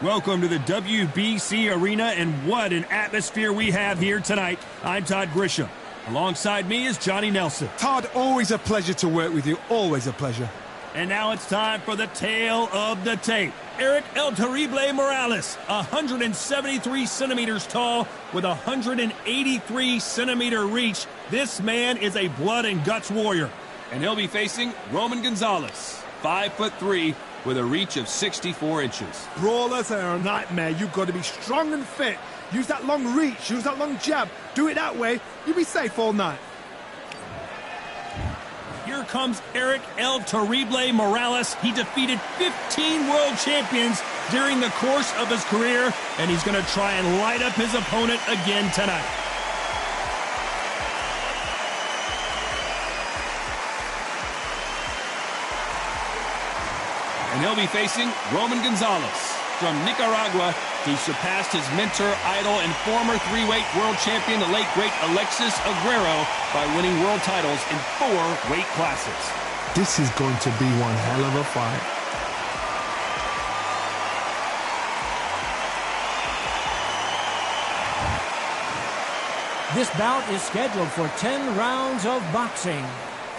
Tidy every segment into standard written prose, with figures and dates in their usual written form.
Welcome to the WBC Arena, and what an atmosphere we have here tonight. I'm Todd Grisham. Alongside me is Johnny Nelson. Todd, always a pleasure to work with you. Always a pleasure. And now it's time for the tale of the tape. Eric El Terrible Morales, 173 centimeters tall with 183 centimeter reach. This man is a blood and guts warrior. And he'll be facing Roman Gonzalez, 5'3", with a reach of 64 inches. Brawlers are a nightmare. You've got to be strong and fit. Use that long reach, use that long jab. Do it that way, you'll be safe all night. Here comes Eric El Terrible Morales. He defeated 15 world champions during the course of his career, and he's going to try and light up his opponent again tonight. And he'll be facing Roman Gonzalez. From Nicaragua, he surpassed his mentor, idol, and former three-weight world champion, the late, great Alexis Aguero, by winning world titles in 4 weight classes. This is going to be one hell of a fight. This bout is scheduled for 10 rounds of boxing.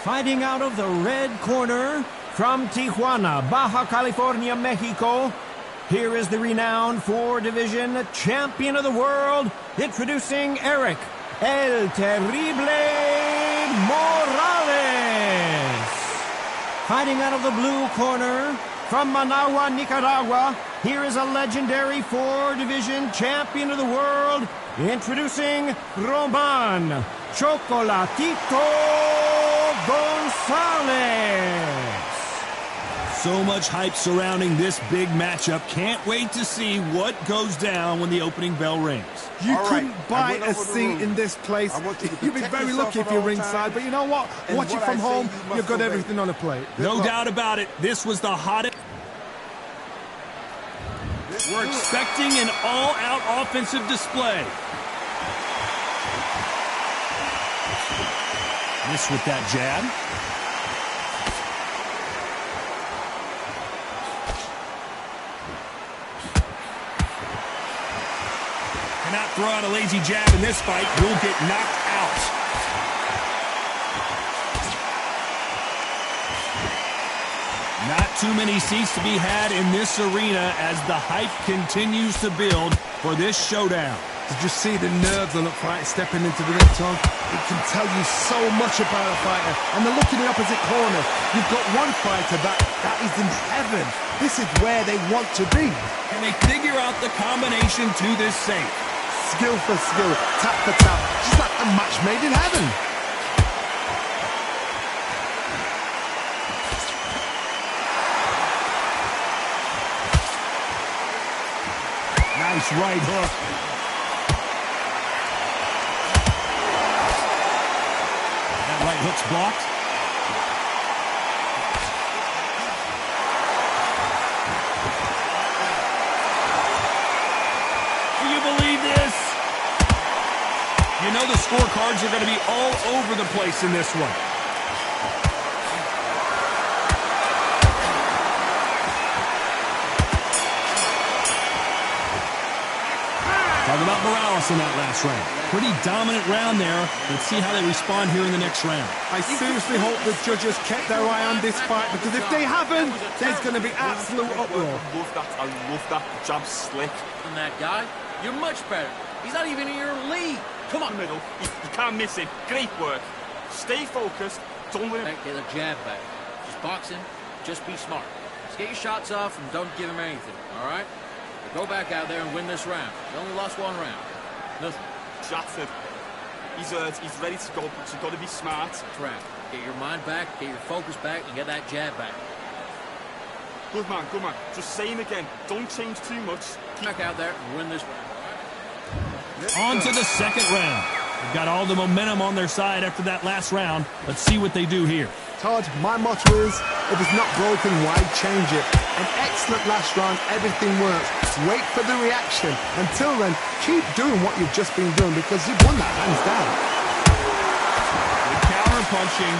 Fighting out of the red corner, from Tijuana, Baja California, Mexico, here is the renowned 4-division champion of the world, introducing Eric El Terrible Morales. Fighting out of the blue corner, from Managua, Nicaragua, here is a legendary 4-division champion of the world, introducing Roman Chocolatito Gonzalez. So much hype surrounding this big matchup. Can't wait to see what goes down when the opening bell rings. You couldn't buy a seat in this place. You'd be very lucky if you're ringside, but you know what? Watching from home, you've got everything on a plate. No doubt about it. This was the hottest. We're expecting an all-out offensive display. Miss with that jab. Cannot throw out a lazy jab in this fight. You'll get knocked out. Not too many seats to be had in this arena as the hype continues to build for this showdown. Did you see the nerves on the fight stepping into the ring, Tom? It can tell you so much about a fighter. And the look in the opposite corner. You've got one fighter that is in heaven. This is where they want to be. Can they figure out the combination to this safe? Skill for skill, tap for tap, just like a match made in heaven. Nice right hook. That right hook's blocked. Do you believe this? You know the scorecards are going to be all over the place in this one. Talk about Morales in that last round. Pretty dominant round there. Let's see how they respond here in the next round. I seriously hope the judges kept their eye on this fight, because if they haven't, there's going to be absolute uproar. I love that jab slick. From that guy, you're much better. He's not even in your league. Come on. Middle. You can't miss it. Great work. Stay focused. Don't let him. Get the jab back. Just boxing. Just be smart. Just get your shots off and don't give him anything. All right? But go back out there and win this round. You only lost 1 round. Nothing. Shattered. He's ready to go, but you've got to be smart. That's right. Get your mind back, get your focus back, and get that jab back. Good man, good man. Just same again. Don't change too much. Keep back out there and win this round. On to the second round. They've got all the momentum on their side after that last round. Let's see what they do here. Todd, my motto is, if it's not broken, why change it? An excellent last round, everything works. Wait for the reaction. Until then, keep doing what you've just been doing, because you've won that hands down. Good counter punching.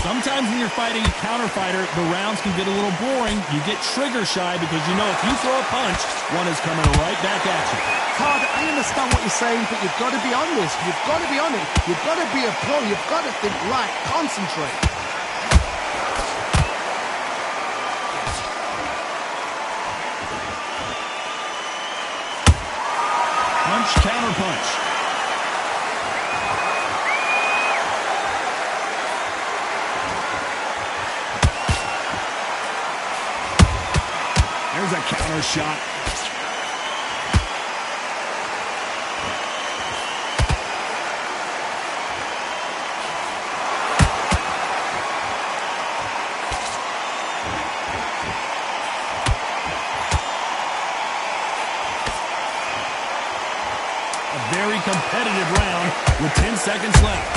Sometimes when you're fighting a counter fighter, the rounds can get a little boring. You get trigger shy because you know if you throw a punch, one is coming right back at you. Todd, I understand what you're saying, but you've got to be on this. You've got to be on it. You've got to be a pro. You've got to think right. Concentrate. Punch, counter punch. There's a counter shot. A very competitive round with 10 seconds left.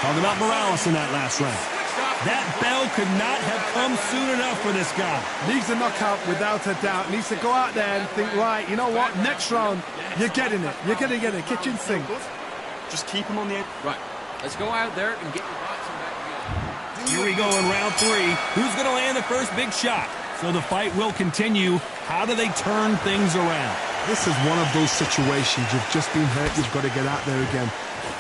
Talking about Morales in that last round. That bell could not have come soon enough for this guy. Needs a knockout without a doubt. Needs to go out there and think, right, you know what, next round, you're getting it. You're going to get it. Kitchen sink. Just keep him on the edge. Right. Let's go out there and get your boxing back together. Here we go in round 3. Who's going to land the first big shot? So the fight will continue. How do they turn things around? This is one of those situations. You've just been hurt. You've got to get out there again.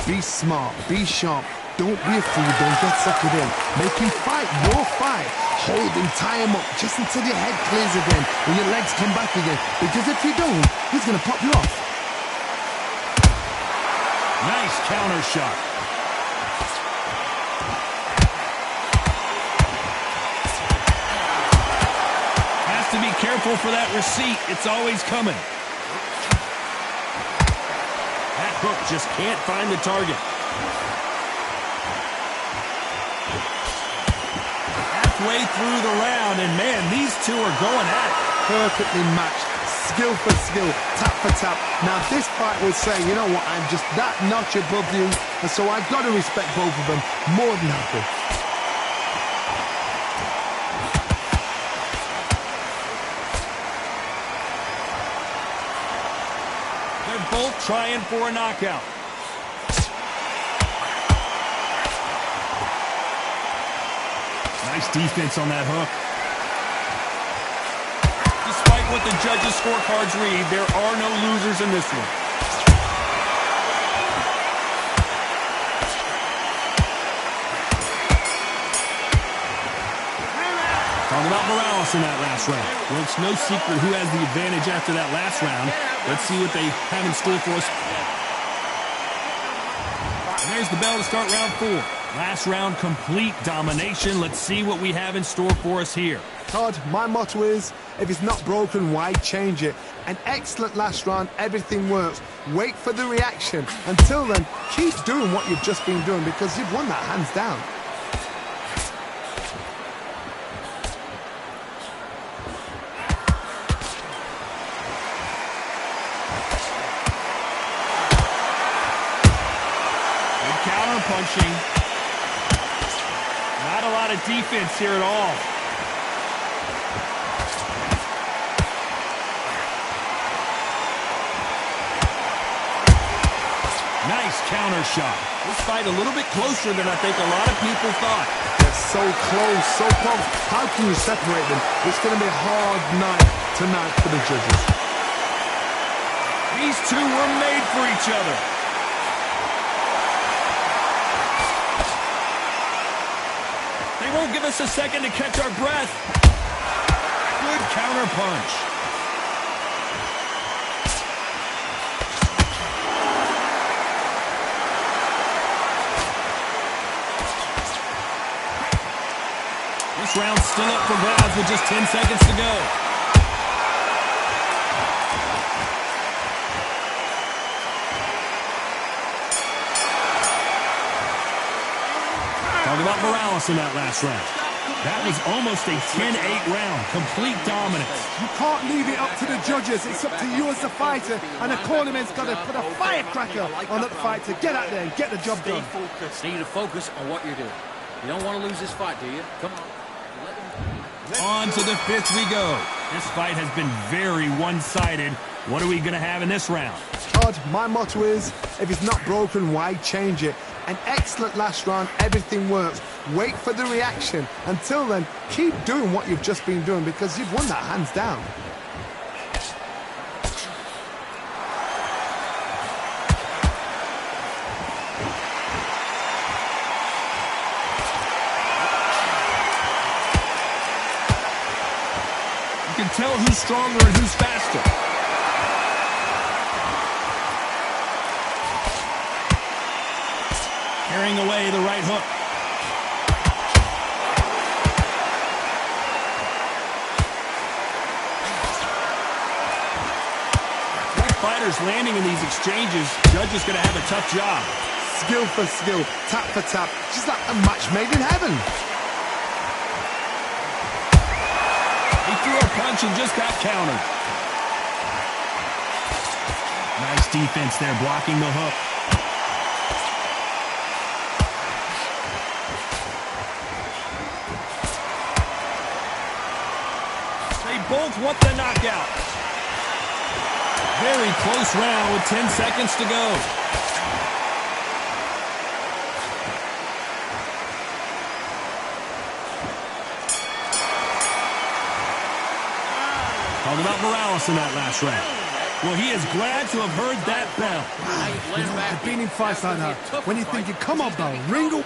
Be smart. Be sharp. Don't be a fool. Don't get suckered in. Make him fight your fight. Hold him, tie him up just until your head clears again and your legs come back again. Because if you don't, he's going to pop you off. Nice counter shot. Has to be careful for that receipt. It's always coming. That hook just can't find the target. Halfway through the round, and man, these two are going at it. Perfectly matched, skill for skill, tap for tap. Now this fight will say, you know what, I'm just that notch above you, and so I've got to respect both of them more than happy. They're both trying for a knockout. Nice defense on that hook. Despite what the judges' scorecards read, there are no losers in this one. Talking about Morales in that last round. Well, it's no secret who has the advantage after that last round. Let's see what they have in store for us. And there's the bell to start round 4. Last round, complete domination. Let's see what we have in store for us here. Todd, my motto is, if it's not broken, why change it? An excellent last round, everything works. Wait for the reaction. Until then, keep doing what you've just been doing because you've won that hands down. Good counter punching. Not a lot of defense here at all. Nice counter shot. This fight a little bit closer than I think a lot of people thought. They're so close, so close. How can you separate them? It's going to be a hard night tonight for the judges. These two were made for each other. They won't give us a second to catch our breath. Good counter punch. This round's still up for grabs with just 10 seconds to go. Talk about Morales in that last round. That was almost a 10-8 round. Complete dominance. You can't leave it up to the judges. It's up to you as the fighter. And the cornerman's got to put a firecracker on that fight to get out there and get the job done. You need to focus on what you're doing. You don't want to lose this fight, do you? Come on. On to the 5th we go. This fight has been very one-sided. What are we going to have in this round? Todd, my motto is, if it's not broken, why change it? An excellent last round, everything works. Wait for the reaction. Until then, keep doing what you've just been doing because you've won that hands down. You can tell who's stronger and who's faster. Carrying away the right hook. Great fighters landing in these exchanges. Judge is going to have a tough job. Skill for skill, tap for tap. Just like a match made in heaven. He threw a punch and just got countered. Nice defense there, blocking the hook. They both want the knockout. Very close round with 10 seconds to go. Talk about Morales in that last round. Well, he is glad to have heard that bell. You know, I've been in fights like that. When you're thinking, come on, bell, ring.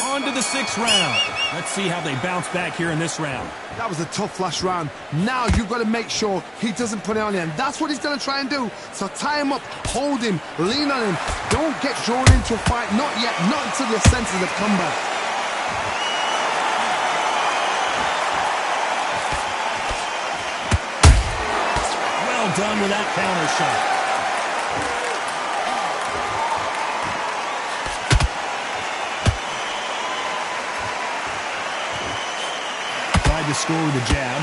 On to the 6th round. Let's see how they bounce back here in this round. That was a tough last round. Now you've got to make sure he doesn't put it on you, and that's what he's going to try and do. So tie him up, hold him, lean on him. Don't get drawn into a fight. Not yet. Not until your senses have come back. Well done with that counter shot. To score with a jab.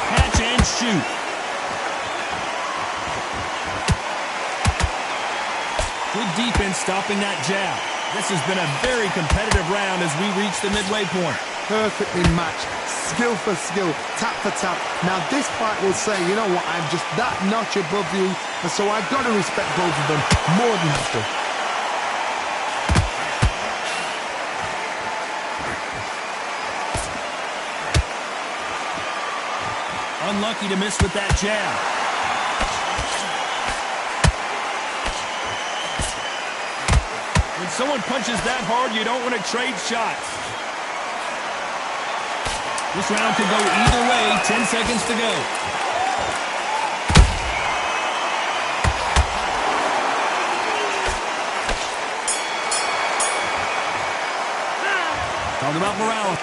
Catch and shoot. Good defense stopping that jab. This has been a very competitive round as we reach the midway point. Perfectly matched. Skill for skill, tap for tap. Now this fight will say, you know what, I'm just that notch above you, and so I've got to respect both of them more than have to. Unlucky to miss with that jab. When someone punches that hard, you don't want to trade shots. This round could go either way. 10 seconds to go. Talk about Morales.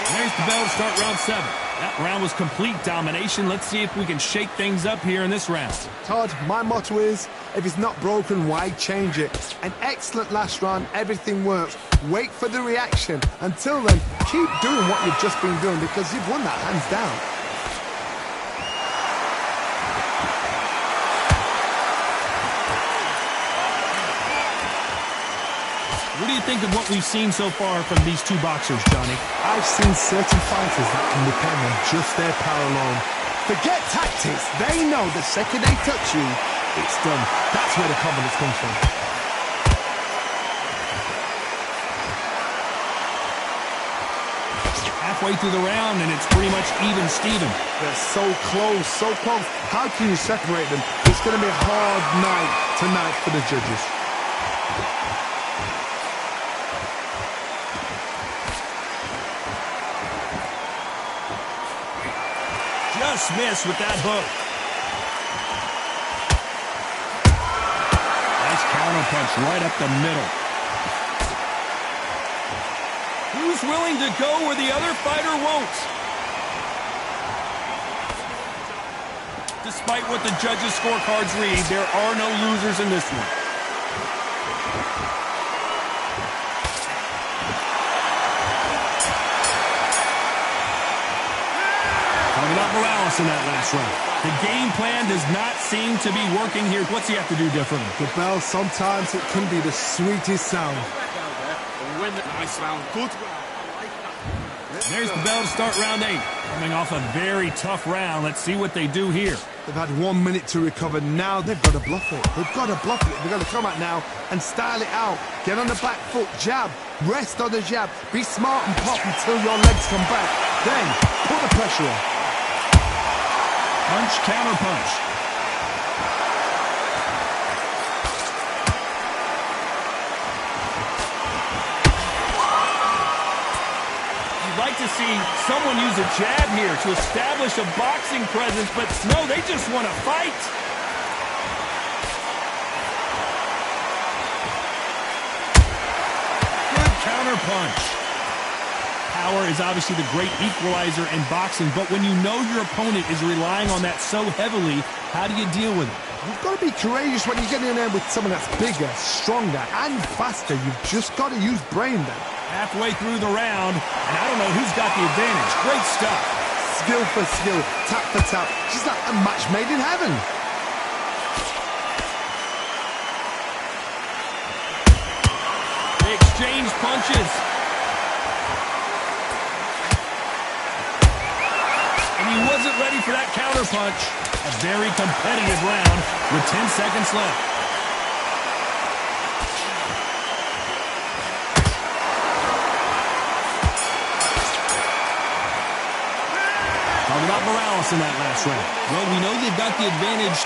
There's the bell to start round 7. That round was complete domination. Let's see if we can shake things up here in this round. Todd, my motto is, if it's not broken, why change it? An excellent last round, everything works. Wait for the reaction. Until then, keep doing what you've just been doing because you've won that hands down. What do you think of what we've seen so far from these two boxers, Johnny? I've seen certain fighters that can depend on just their power alone. Forget tactics. They know the second they touch you, it's done. That's where the confidence comes from. Halfway through the round, and it's pretty much even Steven. They're so close, so close. How can you separate them? It's going to be a hard night tonight for the judges. Just missed with that hook. Nice counter punch right up the middle. Who's willing to go where the other fighter won't? Despite what the judges' scorecards read, there are no losers in this one. About Morales in that last round. The game plan does not seem to be working here. What's he have to do differently? The bell, sometimes it can be the sweetest sound. win the... Nice round. Good round. I like that. There's the bell to start round 8. Coming off a very tough round. Let's see what they do here. They've had 1 minute to recover. Now they've got to bluff it. They've got to bluff it. They've got to come out now and style it out. Get on the back foot, jab, rest on the jab. Be smart and pop until your legs come back. Then put the pressure on. Punch, counter punch. Like to see someone use a jab here to establish a boxing presence, but no, they just want to fight. Good counter punch. Power is obviously the great equalizer in boxing, but when you know your opponent is relying on that so heavily, how do you deal with it? You've got to be courageous when you get in there with someone that's bigger, stronger, and faster. You've just got to use brain then. Halfway through the round, and I don't know who's got the advantage. Great stuff. Skill for skill, tap for tap. Just like a match made in heaven. They exchange punches. And he wasn't ready for that counter punch. A very competitive round with 10 seconds left. Talking about Morales in that last round. Well, we know they've got the advantage.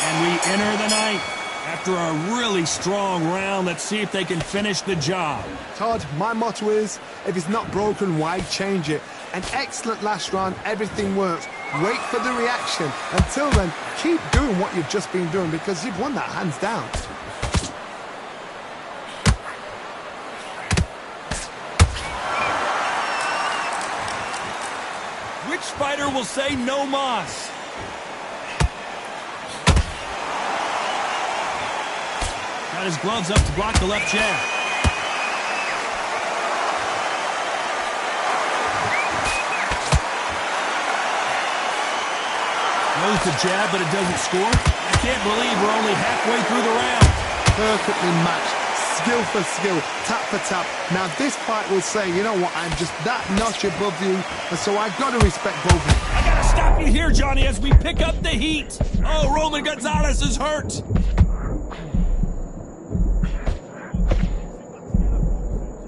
And we enter the ninth. After a really strong round, let's see if they can finish the job. Todd, my motto is, if it's not broken, why change it? An excellent last round, everything works. Wait for the reaction. Until then, keep doing what you've just been doing because you've won that hands down. Which fighter will say no mas? Got his gloves up to block the left jab. Knows the jab, but it doesn't score. I can't believe we're only halfway through the round. Perfectly matched. Skill for skill, tap for tap. Now this fight will say, you know what, I'm just that notch above you, and so I've got to respect both of you. I gotta stop you here, Johnny, as we pick up the heat. Oh, Roman Gonzalez is hurt.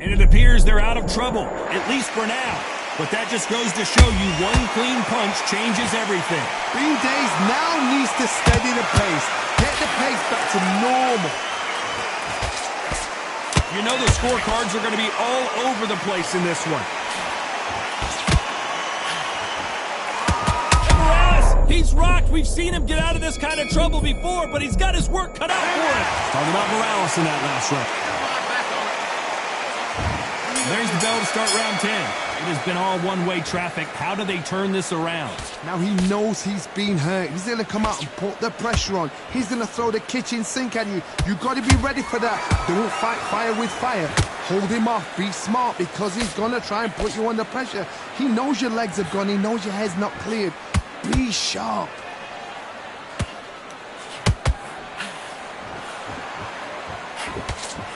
And it appears they're out of trouble, at least for now. But that just goes to show you one clean punch changes everything. Bean Days now needs to steady the pace. Get the pace back to normal. You know the scorecards are going to be all over the place in this one. Morales, he's rocked. We've seen him get out of this kind of trouble before, but he's got his work cut out for him. Talking about Morales in that last round. There's the bell to start round 10. It has been all one-way traffic. How do they turn this around? Now he knows he's been hurt. He's going to come out and put the pressure on. He's going to throw the kitchen sink at you. You've got to be ready for that. Don't fight fire with fire. Hold him off. Be smart because he's going to try and put you under pressure. He knows your legs are gone. He knows your head's not cleared. Be sharp.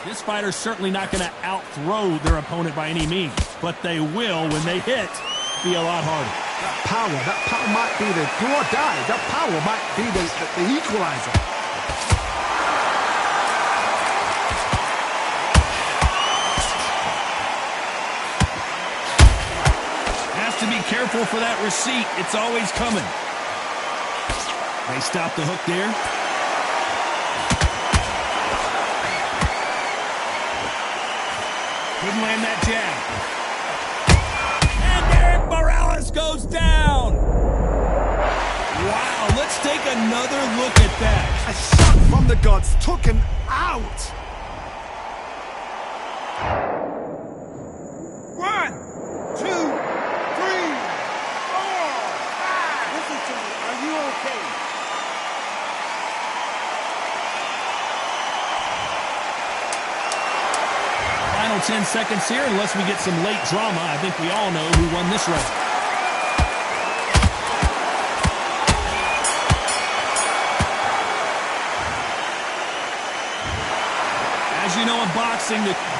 This fighter's certainly not going to out-throw their opponent by any means, but they will, when they hit, be a lot harder. That power might be the do or die. That power might be the equalizer. Has to be careful for that receipt. It's always coming. They stop the hook there. Couldn't land that jab. And Eric Morales goes down. Wow, let's take another look at that. A shot from the gods took him out. 1, 2, 3, 4, 5. Listen to me. Are you okay? Final 10 seconds here, unless we get some late drama. I think we all know who won this round. As you know, in boxing, the